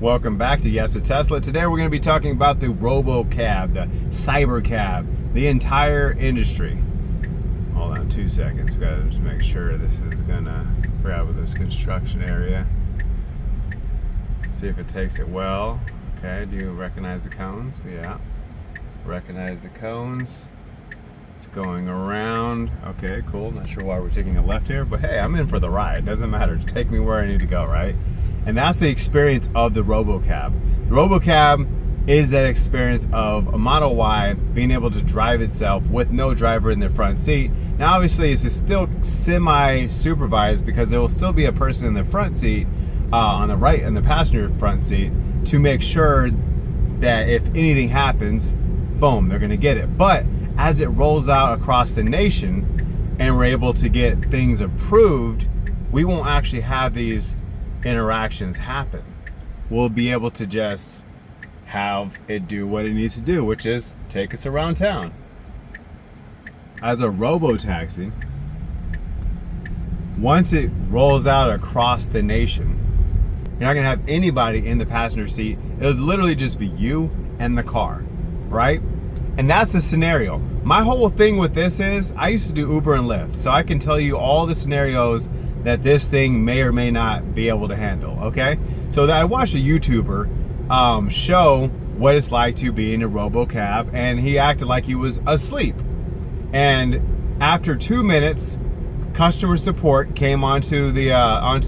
Welcome back to Yes to Tesla. Today we're going to be talking about the Robocab, the Cybercab, the entire industry. Hold on 2 seconds. We've got to just make sure this is going to grab with this construction area. See if it takes it well. Okay, do you recognize the cones? Yeah. Recognize the cones. It's going around. Okay, cool. Not sure why we're taking a left here, but hey, I'm in for the ride. Doesn't matter. Just take me where I need to go, right? And that's the experience of the Robocab. The Robocab is that experience of a Model Y being able to drive itself with no driver in the front seat. Now, obviously, it's still semi-supervised because there will still be a person in the front seat, on the right, in the passenger front seat, to make sure that if anything happens, boom, they're gonna get it. But as it rolls out across the nation and we're able to get things approved, we won't actually have these interactions happen. We'll be able to just have it do what it needs to do, which is take us around town. As a Robotaxi, once it rolls out across the nation, you're not gonna have anybody in the passenger seat. It'll literally just be you and the car, right? And that's the scenario. My whole thing with this is, I used to do Uber and Lyft, so I can tell you all the scenarios that this thing may or may not be able to handle, okay? So I watched a YouTuber show what it's like to be in a Robocab, and he acted like he was asleep. And after 2 minutes, customer support came onto the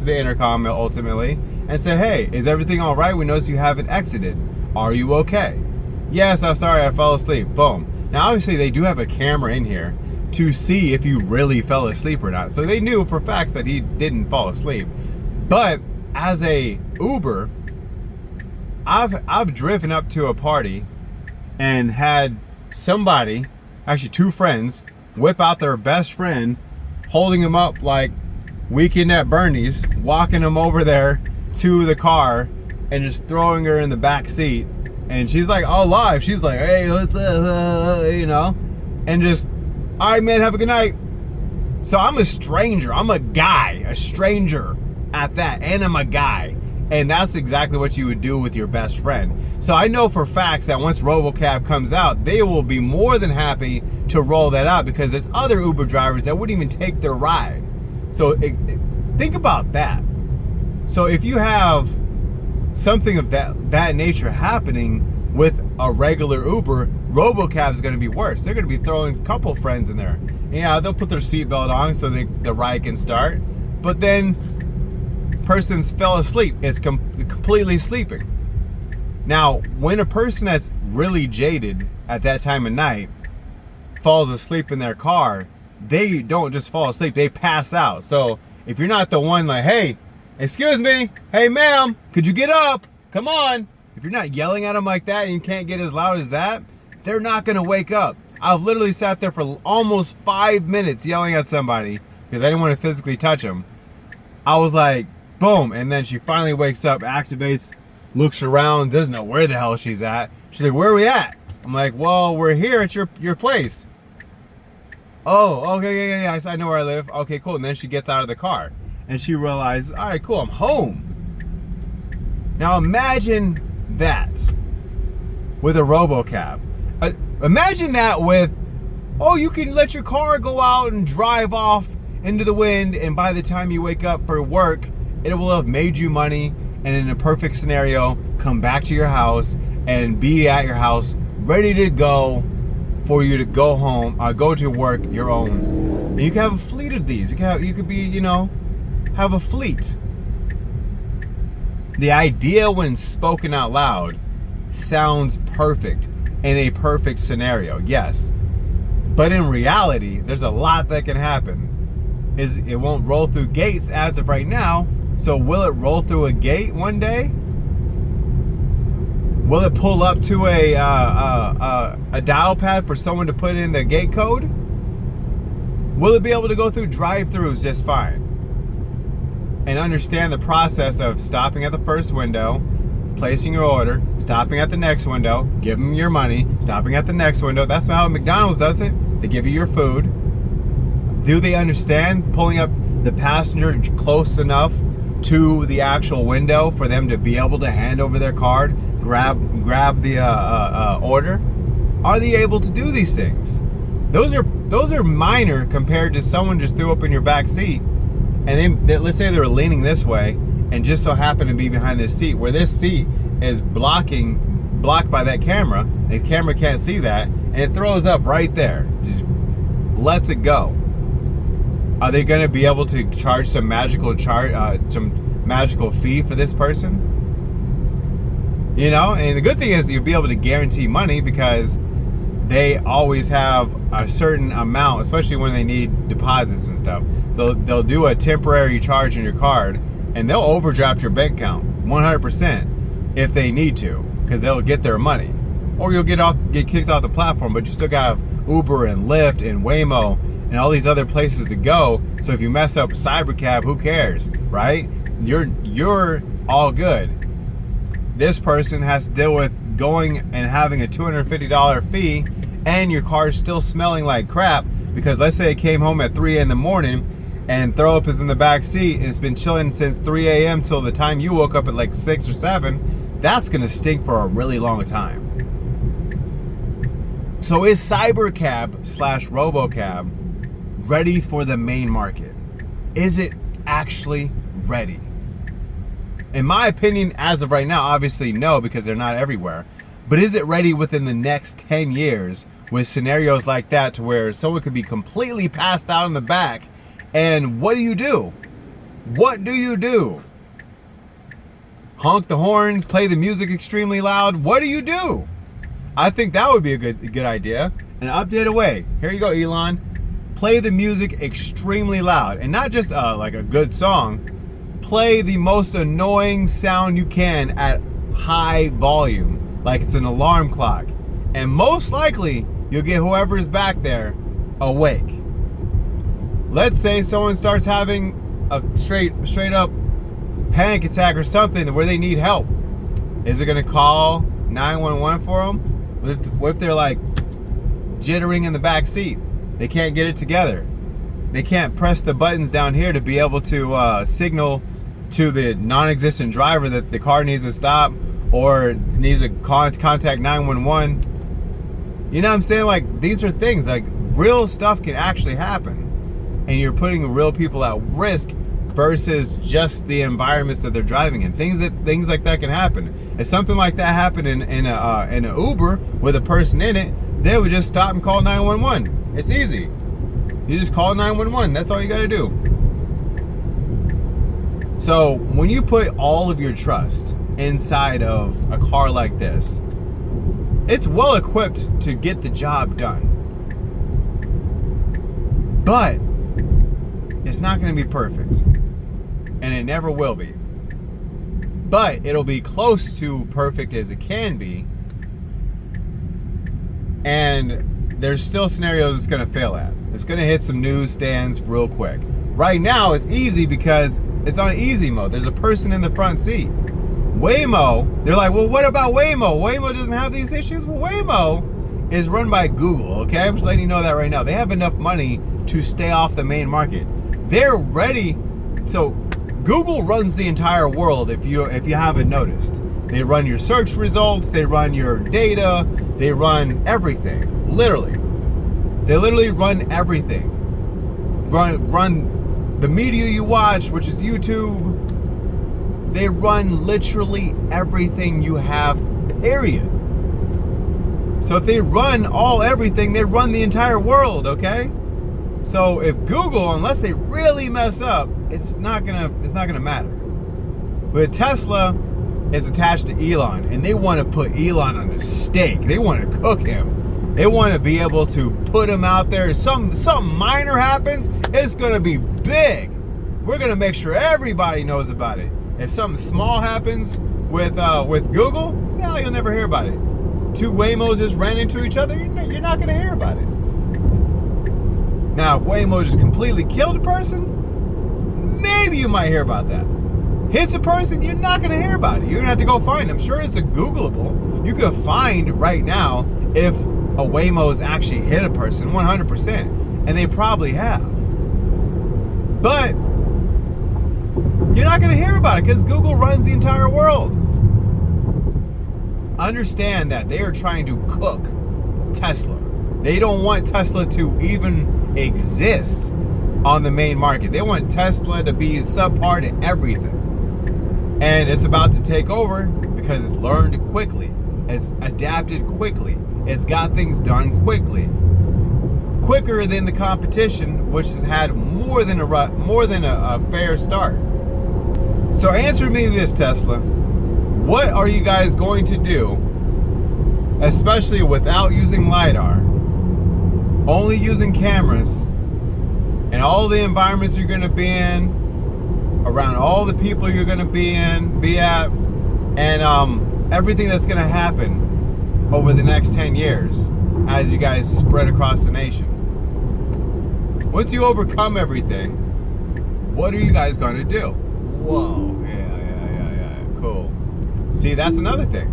intercom ultimately and said, "Hey, is everything all right? We noticed you haven't exited. Are you okay?" "Yes, I'm sorry, I fell asleep." Boom. Now, obviously, they do have a camera in here to see if you really fell asleep or not. So they knew for facts that he didn't fall asleep. But as a Uber, I've driven up to a party and had somebody, actually 2 friends, whip out their best friend, holding him up like Weekend at Bernie's, walking him over there to the car and just throwing her in the back seat. And she's like all live. She's like, "Hey, what's up?" You know, and just, "All right, man, have a good night." So I'm a stranger. I'm a guy, a stranger at that, and I'm a guy. And that's exactly what you would do with your best friend. So I know for facts that once Robocab comes out, they will be more than happy to roll that out because there's other Uber drivers that wouldn't even take their ride. So think about that. So if you have something of that nature happening with a regular Uber, Robocab is going to be worse. They're going to be throwing a couple friends in there. Yeah, they'll put their seatbelt on so the ride can start, but then person's fell asleep. It's completely sleeping. Now, when a person that's really jaded at that time of night falls asleep in their car, they don't just fall asleep, they pass out. So if you're not the one like, "Hey, excuse me, hey ma'am, could you get up? Come on." If you're not yelling at them like that and you can't get as loud as that, they're not gonna wake up. I've literally sat there for almost 5 minutes yelling at somebody because I didn't want to physically touch them. I was like, boom, and then she finally wakes up, activates, looks around, doesn't know where the hell she's at. She's like, "Where are we at?" I'm like, "Well, we're here at your place." "Oh, okay, yeah, I know where I live." "Okay, cool." And then she gets out of the car and she realizes, "All right, cool, I'm home." Now imagine that with a Robocab. Imagine that with, oh, you can let your car go out and drive off into the wind, and by the time you wake up for work, it will have made you money, and in a perfect scenario, come back to your house and be at your house ready to go for you to go home, go to work your own. And you can have a fleet of these. You could be, you know, have a fleet. The idea when spoken out loud sounds perfect in a perfect scenario, yes. But in reality, there's a lot that can happen. It won't roll through gates as of right now. So will it roll through a gate one day? Will it pull up to a dial pad for someone to put in the gate code? Will it be able to go through drive-thrus just fine? And understand the process of stopping at the first window, placing your order, stopping at the next window, give them your money, stopping at the next window. That's how McDonald's does it. They give you your food. Do they understand pulling up the passenger close enough to the actual window for them to be able to hand over their card, grab the order? Are they able to do these things? Those are minor compared to someone just threw up in your back seat, and let's say they were leaning this way and just so happened to be behind this seat, where this seat is blocked by that camera. The camera can't see that, and it throws up right there. Just lets it go. Are they going to be able to charge some magical fee for this person? You know, and the good thing is you'll be able to guarantee money because they always have a certain amount, especially when they need deposits and stuff. So they'll do a temporary charge on your card, and they'll overdraft your bank account 100% if they need to, because they'll get their money. Or you'll get kicked off the platform, but you still got Uber and Lyft and Waymo and all these other places to go. So if you mess up Cybercab, who cares, right? You're all good. This person has to deal with going and having a $250 fee, and your car's still smelling like crap because let's say it came home at 3 in the morning and throw up is in the back seat and it's been chilling since 3 a.m. till the time you woke up at like 6 or 7. That's gonna stink for a really long time. So is Cybercab/Robocab ready for the main market? Is it actually ready? In my opinion, as of right now, obviously no, because they're not everywhere. But is it ready within the next 10 years with scenarios like that to where someone could be completely passed out in the back? And what do you do? What do you do? Honk the horns, play the music extremely loud? What do you do? I think that would be a good idea. An update away. Here you go, Elon. Play the music extremely loud, and not just like a good song. Play the most annoying sound you can at high volume, like it's an alarm clock, and most likely you'll get whoever's back there awake. Let's say someone starts having a straight up panic attack or something where they need help. Is it gonna call 911 for them? What if they're like jittering in the back seat? They can't get it together. They can't press the buttons down here to be able to signal to the non-existent driver that the car needs to stop or needs to contact 911. You know what I'm saying? Like, these are things, like real stuff can actually happen, and you're putting real people at risk versus just the environments that they're driving in. Things like that can happen. If something like that happened in an Uber with a person in it, they would just stop and call 911. It's easy. You just call 911. That's all you got to do. So when you put all of your trust inside of a car like this, it's well equipped to get the job done. But it's not going to be perfect. And it never will be. But it'll be close to perfect as it can be. And there's still scenarios it's going to fail at. It's going to hit some newsstands real quick. Right now, it's easy because it's on easy mode. There's a person in the front seat. Waymo, they're like, well, what about Waymo? Waymo doesn't have these issues? Well, Waymo is run by Google, okay? I'm just letting you know that right now. They have enough money to stay off the main market. They're ready. So Google runs the entire world if you haven't noticed. They run your search results, they run your data, they run everything. Literally. They literally run everything. Run the media you watch, which is YouTube. They run literally everything you have, period. So if they run everything, they run the entire world, okay? So if Google, unless they really mess up, it's not gonna matter. But Tesla is attached to Elon, and they want to put Elon on a stake. They want to cook him. They want to be able to put him out there. If something minor happens, it's gonna be big. We're gonna make sure everybody knows about it. If something small happens with Google, no, you'll never hear about it. Two Waymos just ran into each other, you're not gonna hear about it. Now, if Waymo just completely killed a person, maybe you might hear about that. Hits a person, you're not gonna hear about it. You're gonna have to go find them. Sure, it's a Googleable. You could find right now if a Waymo's actually hit a person 100%, and they probably have. But You're not going to hear about it because Google runs the entire world. Understand that they are trying to cook Tesla. They don't want Tesla to even exist on the main market. They want Tesla to be subpar to everything. And it's about to take over because it's learned quickly. It's adapted quickly. It's got things done quickly. Quicker than the competition, which has had more than a fair start. So answer me this, Tesla. What are you guys going to do, especially without using LiDAR, only using cameras, and all the environments you're going to be in, around all the people you're going to be at, and everything that's going to happen over the next 10 years as you guys spread across the nation? Once you overcome everything, what are you guys going to do? Whoa, yeah, cool. See, that's another thing.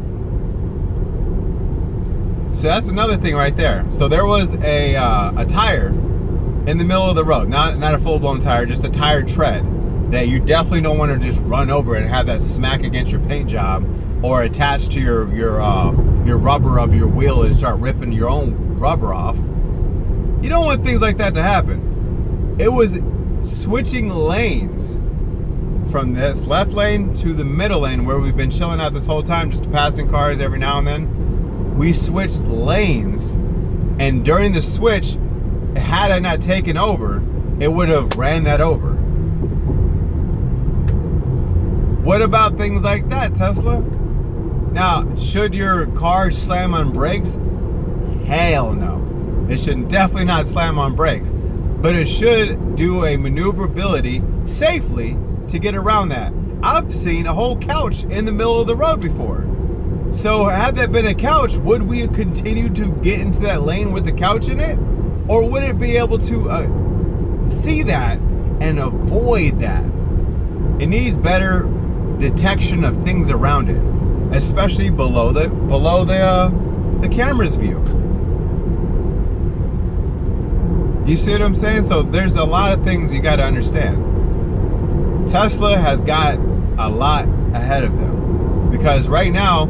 So that's another thing right there. So there was a tire in the middle of the road, not a full-blown tire, just a tire tread that you definitely don't want to just run over and have that smack against your paint job or attach to your rubber of your wheel and start ripping your own rubber off. You don't want things like that to happen. It was switching lanes from this left lane to the middle lane where we've been chilling out this whole time, just passing cars every now and then. We switched lanes, and during the switch, had I not taken over, it would have ran that over. What about things like that, Tesla? Now, should your car slam on brakes? Hell no. It should definitely not slam on brakes. But it should do a maneuverability safely to get around that. I've seen a whole couch in the middle of the road before. So had that been a couch, would we have continued to get into that lane with the couch in it? Or would it be able to see that and avoid that? It needs better detection of things around it, especially below the camera's view. You see what I'm saying? So there's a lot of things you got to understand. Tesla has got a lot ahead of them because right now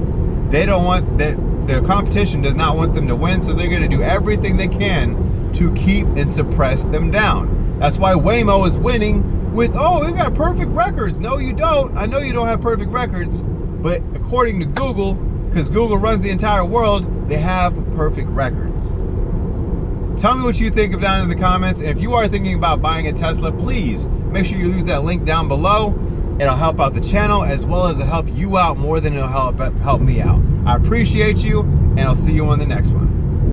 they don't want that. The competition does not want them to win, so they're going to do everything they can to keep and suppress them down. That's why Waymo is winning with, oh, you got perfect records. No, you don't. I know you don't have perfect records, but according to Google, because Google runs the entire world, they have perfect records. Tell me what you think down in the comments, and if you are thinking about buying a Tesla, please make sure you use that link down below. It'll help out the channel as well as it'll help you out more than it'll help me out. I appreciate you, and I'll see you on the next one.